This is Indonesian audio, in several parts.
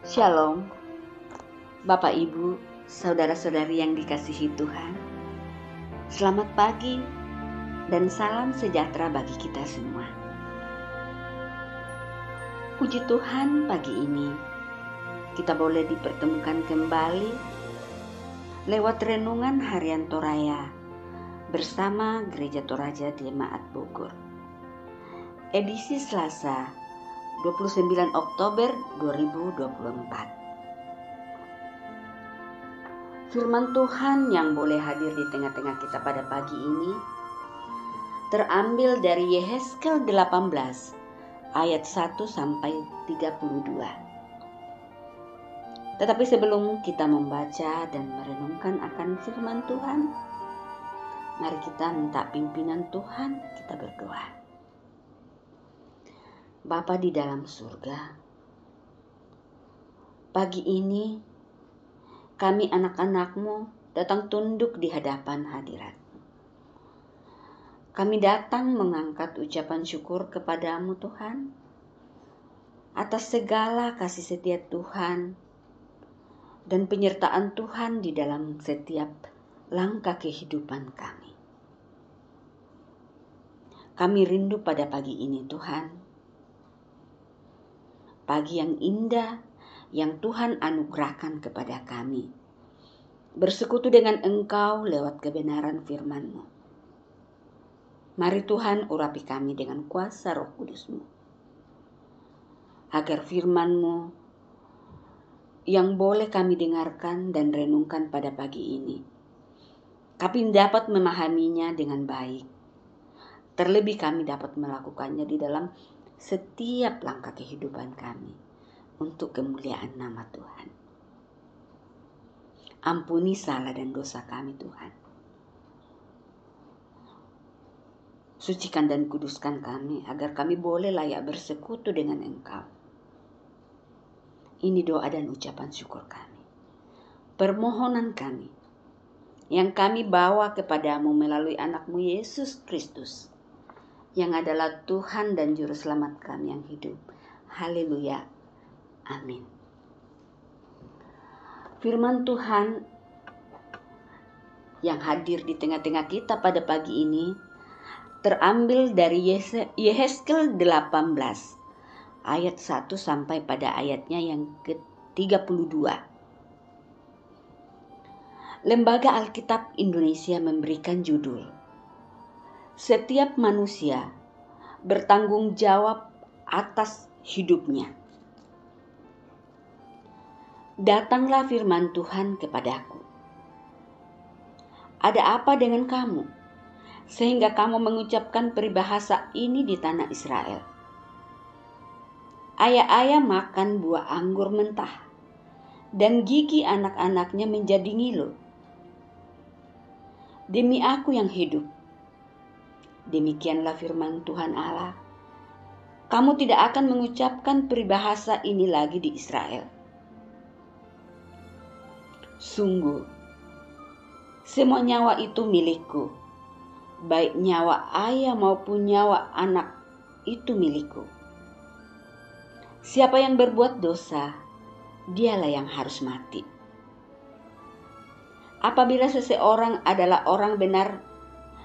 Shalom, Bapak Ibu, saudara-saudari yang dikasihi Tuhan. Selamat pagi dan salam sejahtera bagi kita semua. Puji Tuhan, pagi ini kita boleh dipertemukan kembali lewat renungan harian Toraya bersama Gereja Toraja Jemaat Bogor. Edisi Selasa 29 Oktober 2024. Firman Tuhan yang boleh hadir di tengah-tengah kita pada pagi ini terambil dari Yehezkel 18 ayat 1 sampai 32. Tetapi sebelum kita membaca dan merenungkan akan firman Tuhan, mari kita minta pimpinan Tuhan, kita berdoa. Bapa di dalam surga, pagi ini kami anak-anak-Mu datang tunduk di hadapan hadirat-Mu. Kami datang mengangkat ucapan syukur kepada-Mu Tuhan, atas segala kasih setia Tuhan dan penyertaan Tuhan di dalam setiap langkah kehidupan kami. Kami rindu pada pagi ini Tuhan, pagi yang indah yang Tuhan anugerahkan kepada kami, bersekutu dengan Engkau lewat kebenaran firman-Mu. Mari Tuhan urapi kami dengan kuasa Roh Kudus-Mu, agar firman-Mu yang boleh kami dengarkan dan renungkan pada pagi ini, kami dapat memahaminya dengan baik. Terlebih kami dapat melakukannya di dalam setiap langkah kehidupan kami untuk kemuliaan nama Tuhan. Ampuni salah dan dosa kami Tuhan. Sucikan dan kuduskan kami agar kami boleh layak bersekutu dengan Engkau. Ini doa dan ucapan syukur kami. Permohonan kami yang kami bawa kepadamu melalui anak-Mu Yesus Kristus, yang adalah Tuhan dan Juru Selamat kami yang hidup. Haleluya. Amin. Firman Tuhan yang hadir di tengah-tengah kita pada pagi ini terambil dari Yehezkel 18 ayat 1 sampai pada ayatnya yang ke-32. Lembaga Alkitab Indonesia memberikan judul Setiap manusia bertanggung jawab atas hidupnya. Datanglah firman Tuhan kepadaku. Ada apa dengan kamu, sehingga kamu mengucapkan peribahasa ini di tanah Israel? Ayah-ayah makan buah anggur mentah, dan gigi anak-anaknya menjadi ngilu. Demi aku yang hidup, demikianlah firman Tuhan Allah, kamu tidak akan mengucapkan peribahasa ini lagi di Israel. Sungguh, semua nyawa itu milikku, baik nyawa ayah maupun nyawa anak itu milikku. Siapa yang berbuat dosa, dialah yang harus mati. Apabila seseorang adalah orang benar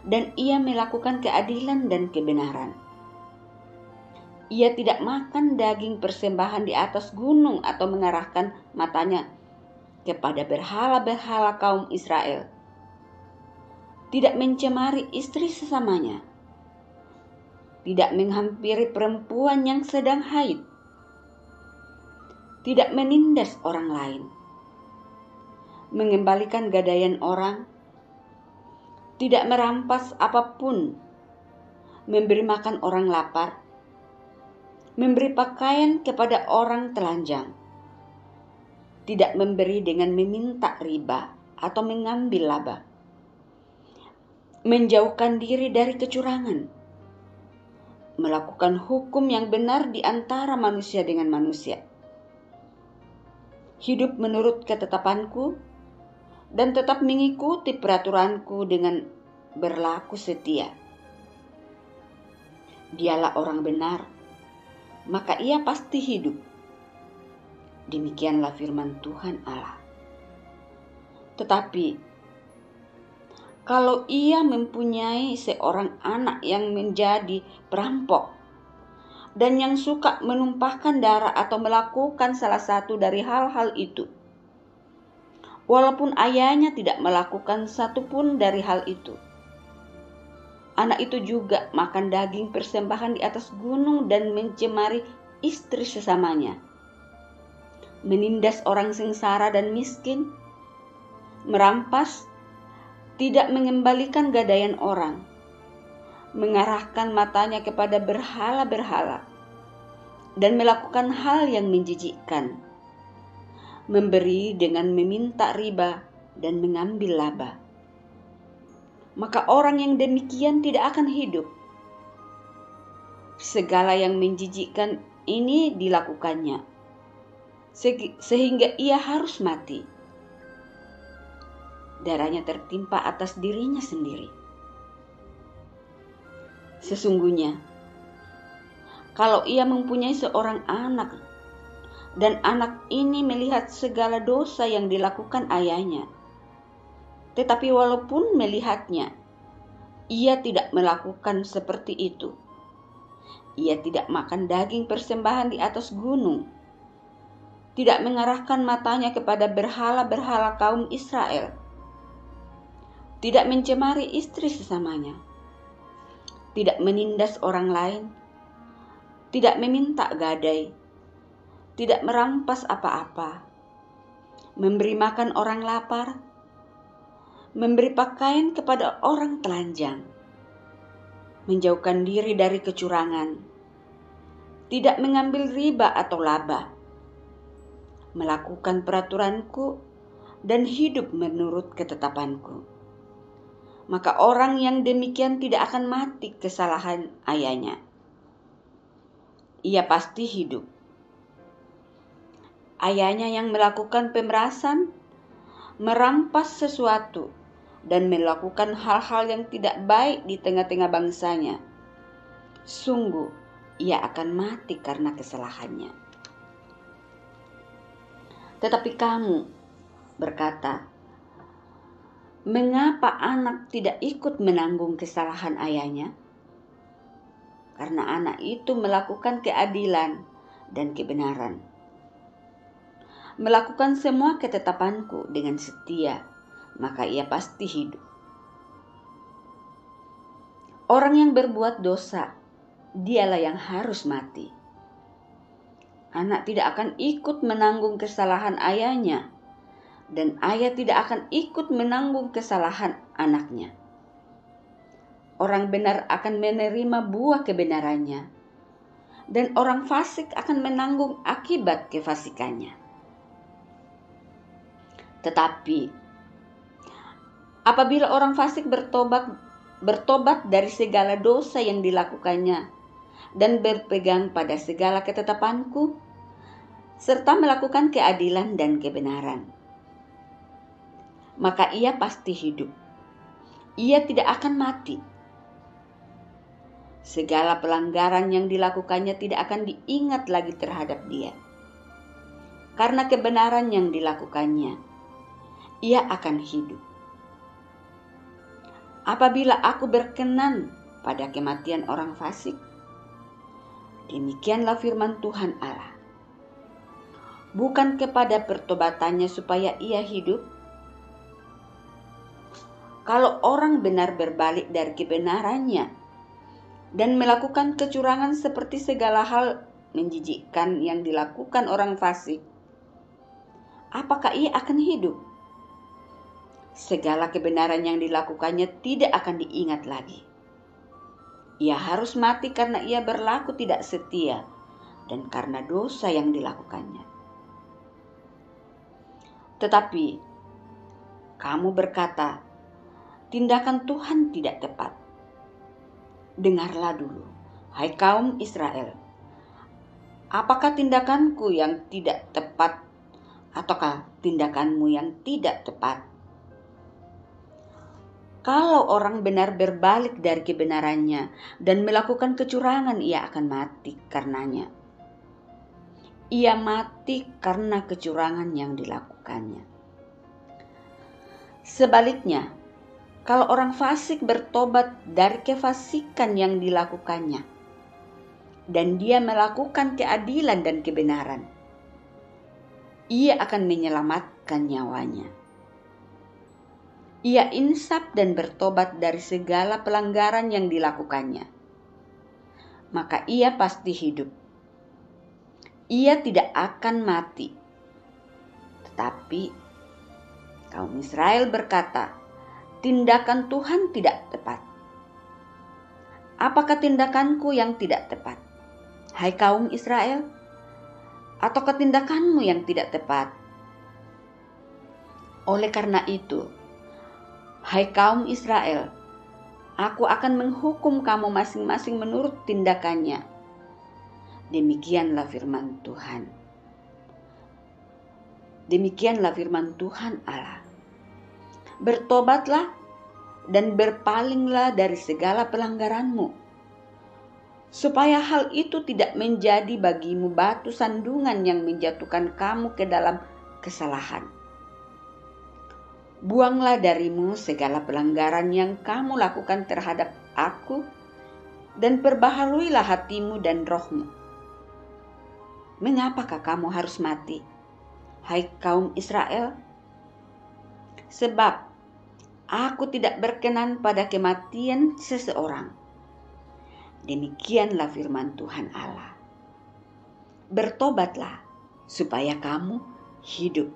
dan ia melakukan keadilan dan kebenaran, ia tidak makan daging persembahan di atas gunung atau mengarahkan matanya kepada berhala-berhala kaum Israel, tidak mencemari istri sesamanya, tidak menghampiri perempuan yang sedang haid, tidak menindas orang lain, mengembalikan gadaian orang, tidak merampas apapun, memberi makan orang lapar, memberi pakaian kepada orang telanjang, tidak memberi dengan meminta riba atau mengambil laba, menjauhkan diri dari kecurangan, melakukan hukum yang benar di antara manusia dengan manusia, hidup menurut ketetapanku, dan tetap mengikuti peraturanku dengan berlaku setia. Dialah orang benar, maka ia pasti hidup. Demikianlah firman Tuhan Allah. Tetapi kalau ia mempunyai seorang anak yang menjadi perampok dan yang suka menumpahkan darah atau melakukan salah satu dari hal-hal itu, walaupun ayahnya tidak melakukan satupun dari hal itu, anak itu juga makan daging persembahan di atas gunung dan mencemari istri sesamanya, menindas orang sengsara dan miskin, merampas, tidak mengembalikan gadaian orang, mengarahkan matanya kepada berhala-berhala, dan melakukan hal yang menjijikkan, memberi dengan meminta riba dan mengambil laba. Maka orang yang demikian tidak akan hidup. Segala yang menjijikkan ini dilakukannya, sehingga ia harus mati. Darahnya tertimpa atas dirinya sendiri. Sesungguhnya, kalau ia mempunyai seorang anak, dan anak ini melihat segala dosa yang dilakukan ayahnya, tetapi walaupun melihatnya, ia tidak melakukan seperti itu. Ia tidak makan daging persembahan di atas gunung, tidak mengarahkan matanya kepada berhala-berhala kaum Israel, tidak mencemari istri sesamanya, tidak menindas orang lain, tidak meminta gadai, tidak merampas apa-apa, memberi makan orang lapar, memberi pakaian kepada orang telanjang, menjauhkan diri dari kecurangan, tidak mengambil riba atau laba, melakukan peraturanku dan hidup menurut ketetapanku. Maka orang yang demikian tidak akan mati kesalahan ayahnya. Ia pasti hidup. Ayahnya yang melakukan pemerasan, merampas sesuatu, dan melakukan hal-hal yang tidak baik di tengah-tengah bangsanya, sungguh ia akan mati karena kesalahannya. Tetapi kamu berkata, mengapa anak tidak ikut menanggung kesalahan ayahnya? Karena anak itu melakukan keadilan dan kebenaran, melakukan semua ketetapanku dengan setia, maka ia pasti hidup. Orang yang berbuat dosa, dialah yang harus mati. Anak tidak akan ikut menanggung kesalahan ayahnya, dan ayah tidak akan ikut menanggung kesalahan anaknya. Orang benar akan menerima buah kebenarannya, dan orang fasik akan menanggung akibat kefasikannya. Tetapi apabila orang fasik bertobat dari segala dosa yang dilakukannya dan berpegang pada segala ketetapanku, serta melakukan keadilan dan kebenaran, maka ia pasti hidup. Ia tidak akan mati. Segala pelanggaran yang dilakukannya tidak akan diingat lagi terhadap dia. Karena kebenaran yang dilakukannya, ia akan hidup. Apabila aku berkenan pada kematian orang fasik, demikianlah firman Tuhan Allah, bukan kepada pertobatannya supaya ia hidup. Kalau orang benar berbalik dari kebenarannya dan melakukan kecurangan seperti segala hal menjijikkan yang dilakukan orang fasik, apakah ia akan hidup? Segala kebenaran yang dilakukannya tidak akan diingat lagi. Ia harus mati karena ia berlaku tidak setia dan karena dosa yang dilakukannya. Tetapi kamu berkata, tindakan Tuhan tidak tepat. Dengarlah dulu, hai kaum Israel. Apakah tindakanku yang tidak tepat ataukah tindakanmu yang tidak tepat? Kalau orang benar berbalik dari kebenarannya dan melakukan kecurangan, ia akan mati karenanya. ia mati karena kecurangan yang dilakukannya. Sebaliknya, kalau orang fasik bertobat dari kefasikan yang dilakukannya, dan dia melakukan keadilan dan kebenaran, ia akan menyelamatkan nyawanya. Ia insaf dan bertobat dari segala pelanggaran yang dilakukannya, maka ia pasti hidup. Ia tidak akan mati. Tetapi kaum Israel berkata, tindakan Tuhan tidak tepat. Apakah tindakanku yang tidak tepat, hai kaum Israel? Ataukah tindakanmu yang tidak tepat? Oleh karena itu, hai kaum Israel, aku akan menghukum kamu masing-masing menurut tindakannya. Demikianlah firman Tuhan. Demikianlah firman Tuhan Allah. Bertobatlah dan berpalinglah dari segala pelanggaranmu, supaya hal itu tidak menjadi bagimu batu sandungan yang menjatuhkan kamu ke dalam kesalahan. Buanglah darimu segala pelanggaran yang kamu lakukan terhadap aku, dan perbaharuilah hatimu dan rohmu. Mengapakah kamu harus mati, hai kaum Israel? Sebab aku tidak berkenan pada kematian seseorang. Demikianlah firman Tuhan Allah. Bertobatlah supaya kamu hidup.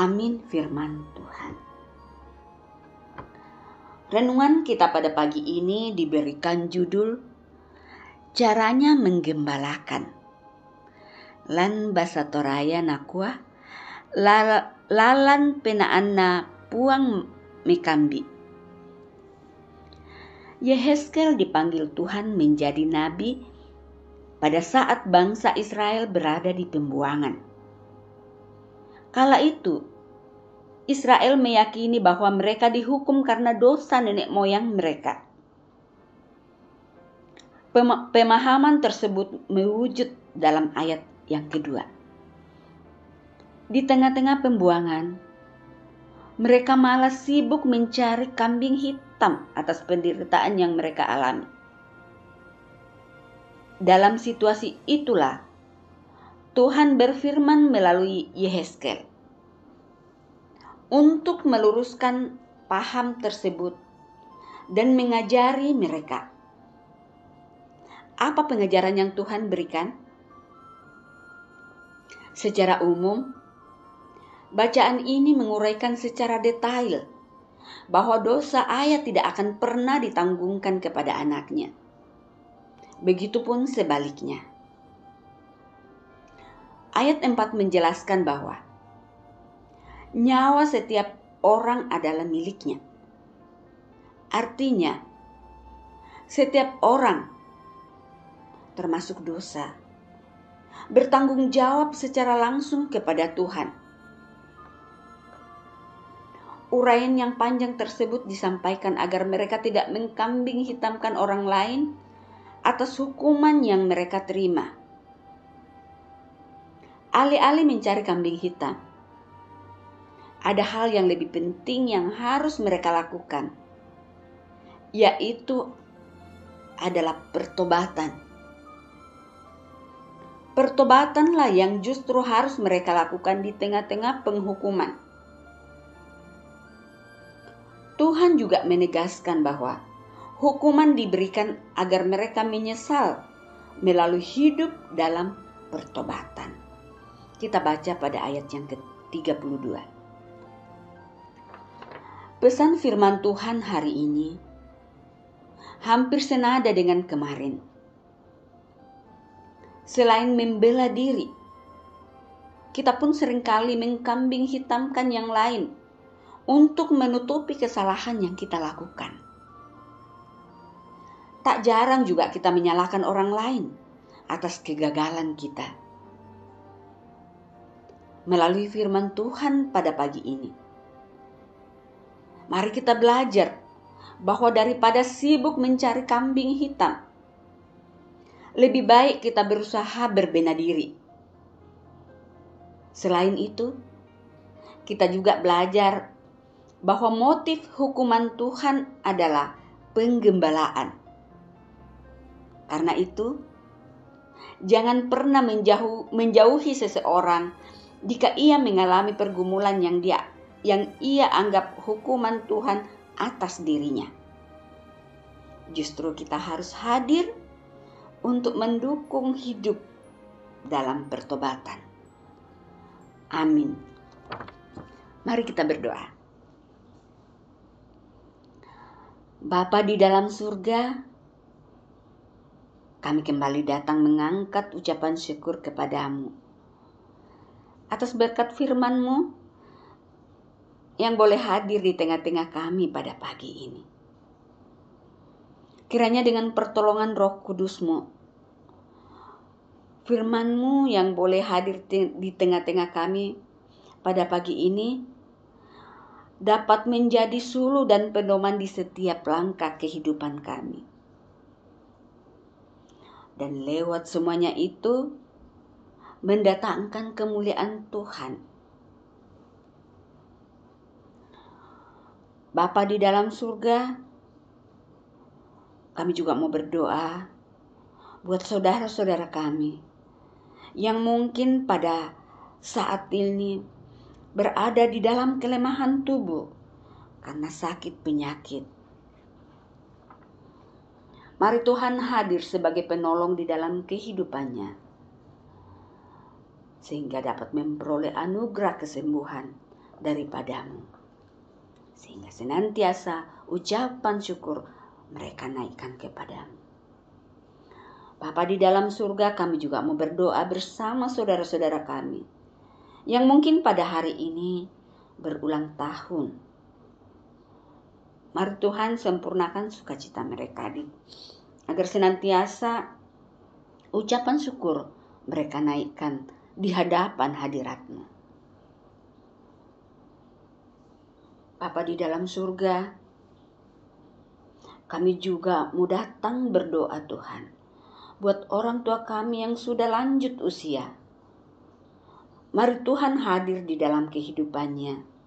Amin firman Tuhan. Renungan kita pada pagi ini diberikan judul Caranya Menggembalakan. Lan basa Toraya nakua lalan penaan na puang mekambi. Yehezkel dipanggil Tuhan menjadi nabi pada saat bangsa Israel berada di pembuangan. Kala itu, Israel meyakini bahwa mereka dihukum karena dosa nenek moyang mereka. Pemahaman tersebut mewujud dalam ayat yang kedua. Di tengah-tengah pembuangan, mereka malah sibuk mencari kambing hitam atas penderitaan yang mereka alami. Dalam situasi itulah, Tuhan berfirman melalui Yehezkel untuk meluruskan paham tersebut dan mengajari mereka. Apa pengajaran yang Tuhan berikan? Secara umum, bacaan ini menguraikan secara detail bahwa dosa ayah tidak akan pernah ditanggungkan kepada anaknya. Begitupun sebaliknya. Ayat 4 menjelaskan bahwa nyawa setiap orang adalah miliknya. Artinya, setiap orang, termasuk dosa, bertanggung jawab secara langsung kepada Tuhan. Uraian yang panjang tersebut disampaikan agar mereka tidak mengkambing hitamkan orang lain atas hukuman yang mereka terima. Alih-alih mencari kambing hitam, ada hal yang lebih penting yang harus mereka lakukan, yaitu adalah pertobatan. Pertobatanlah yang justru harus mereka lakukan di tengah-tengah penghukuman. Tuhan juga menegaskan bahwa hukuman diberikan agar mereka menyesal melalui hidup dalam pertobatan. Kita baca pada ayat yang ke-32. Pesan firman Tuhan hari ini hampir senada dengan kemarin. Selain membela diri, kita pun seringkali mengkambing hitamkan yang lain untuk menutupi kesalahan yang kita lakukan. Tak jarang juga kita menyalahkan orang lain atas kegagalan kita. Melalui firman Tuhan pada pagi ini, mari kita belajar bahwa daripada sibuk mencari kambing hitam, lebih baik kita berusaha berbenah diri. Selain itu, kita juga belajar bahwa motif hukuman Tuhan adalah penggembalaan. Karena itu, jangan pernah menjauhi seseorang jika ia mengalami pergumulan yang ia anggap hukuman Tuhan atas dirinya. Justru kita harus hadir untuk mendukung hidup dalam pertobatan. Amin. Mari kita berdoa. Bapa di dalam surga, kami kembali datang mengangkat ucapan syukur kepadamu atas berkat firman-Mu yang boleh hadir di tengah-tengah kami pada pagi ini. Kiranya dengan pertolongan Roh Kudus-Mu, firman-Mu yang boleh hadir di tengah-tengah kami pada pagi ini dapat menjadi suluh dan pedoman di setiap langkah kehidupan kami. Dan lewat semuanya itu mendatangkan kemuliaan Tuhan. Bapa di dalam surga, kami juga mau berdoa buat saudara-saudara kami yang mungkin pada saat ini berada di dalam kelemahan tubuh karena sakit penyakit. Mari Tuhan hadir sebagai penolong di dalam kehidupannya, sehingga dapat memperoleh anugerah kesembuhan daripada-Mu. Sehingga senantiasa ucapan syukur mereka naikkan kepadamu. Bapa di dalam surga, kami juga mau berdoa bersama saudara-saudara kami yang mungkin pada hari ini berulang tahun. Mari Tuhan sempurnakan sukacita mereka agar senantiasa ucapan syukur mereka naikkan di hadapan hadirat-Mu. Bapa di dalam surga, kami juga mau datang berdoa Tuhan buat orang tua kami yang sudah lanjut usia. Mari Tuhan hadir di dalam kehidupannya.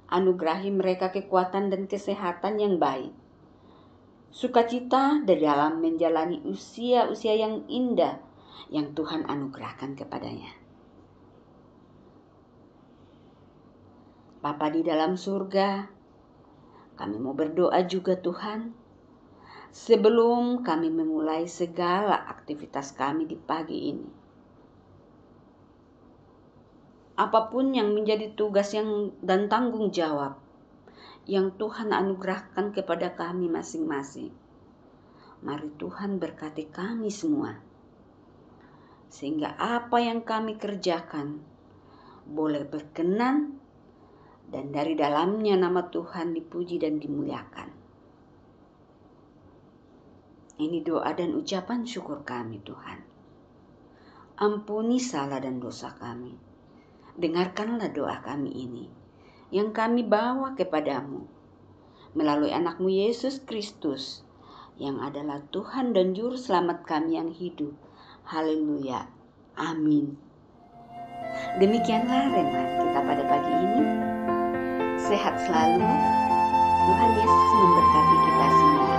Anugerahi mereka kekuatan dan kesehatan yang baik. Sukacita di dalam menjalani usia-usia yang indah yang Tuhan anugerahkan kepadanya. Bapa di dalam surga, kami mau berdoa juga Tuhan, sebelum kami memulai segala aktivitas kami di pagi ini. Apapun yang menjadi tugas dan tanggung jawab yang Tuhan anugerahkan kepada kami masing-masing, mari Tuhan berkati kami semua, sehingga apa yang kami kerjakan boleh berkenan dan dari dalamnya nama Tuhan dipuji dan dimuliakan. Ini doa dan ucapan syukur kami Tuhan. Ampuni salah dan dosa kami. Dengarkanlah doa kami ini yang kami bawa kepadamu melalui anak-Mu Yesus Kristus yang adalah Tuhan dan Juru Selamat kami yang hidup. Haleluya. Amin. Demikianlah renungan kita pada pagi ini. Sehat selalu. Tuhan Yesus memberkati kita semua.